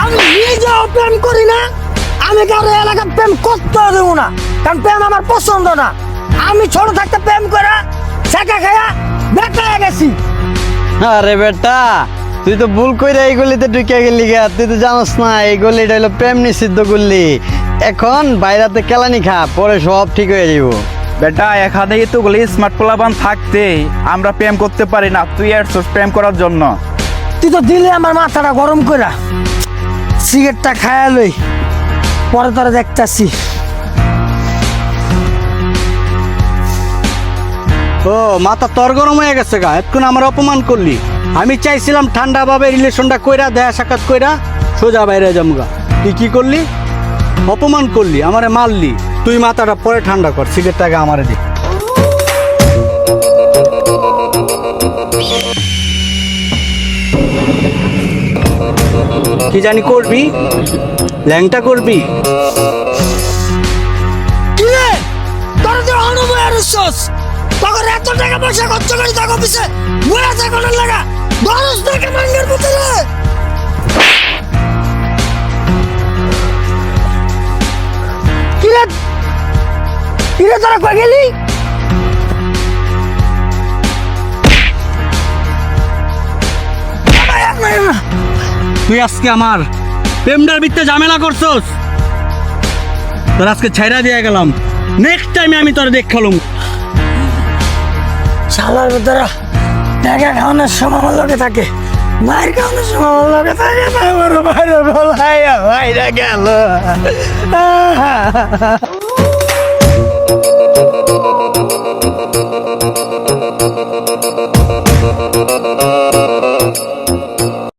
আমি নিজেও প্রেম করি না, আমি কারো এলাকায় প্রেম করতে দেবো না, কারণ প্রেম আমার পছন্দ না। আমি ছোট থাকতে প্রেম করে শেখা খায়া বেটা হয়ে গেছি। আরে বেটা, তুই তো ভুল কইরা এই গলিতে ঢুকে গেলি গা। তুই তো জানোস না এই গলিটা হলো প্রেম নিষিদ্ধ গলি। এখন বাইরাতে কেলানি খা, পরে সব ঠিক হয়ে যাইব। বেটা এখানে তো গুলি স্মার্ট পোলাবান থাকতে আমরা প্রেম করতে পারি না, তুই আসছিস প্রেম করার জন্য। তুই তো দিলে আমার মাথাটা গরম কইরা। সিগারেটটা খায়া লই, পরে তোরা দেখতাছি। ও মাথা তর গরম হয়ে গেছে গা, এতক্ষণ আমার অপমান করলি। আমি চাইছিলাম ঠান্ডা ভাবে রিলেশনটা কইরা দেখা সাক্ষাৎ কইরা সোজা বাইরে যামগা। তুই কি করলি? অপমান করলি, আমারে মারলি। তুই মাথাটা পরে ঠান্ডা কর, সিগারেটটাকে আমারে দে। কি জানি করবি, ল্যাংটা করবি। কি রে, তোরা তো অনুভব আসছস, তখন এত টাকা পয়সা খরচ করি তোর অফিসে বইয়া থাকো না লাগা, 10 টাকা মাঙ্গের ভিতরে। কি রে তোরা কই গেলি? তুই আজকে আমার প্রেমটার ভিত্তে ঝামেলা করছস, তোর আজকে ছাইরা দিয়ে গেলাম। নেক্সট টাইমে আমি তোর দেখালুম। শালার ভিতরে টাকা খাওয়ানোর সময় আমার লগে থাকে, মায়ের খাওয়ানোর সময় আমার লগে থাকে না। আমার বাইরে বলাইয়া বাইরে গেল।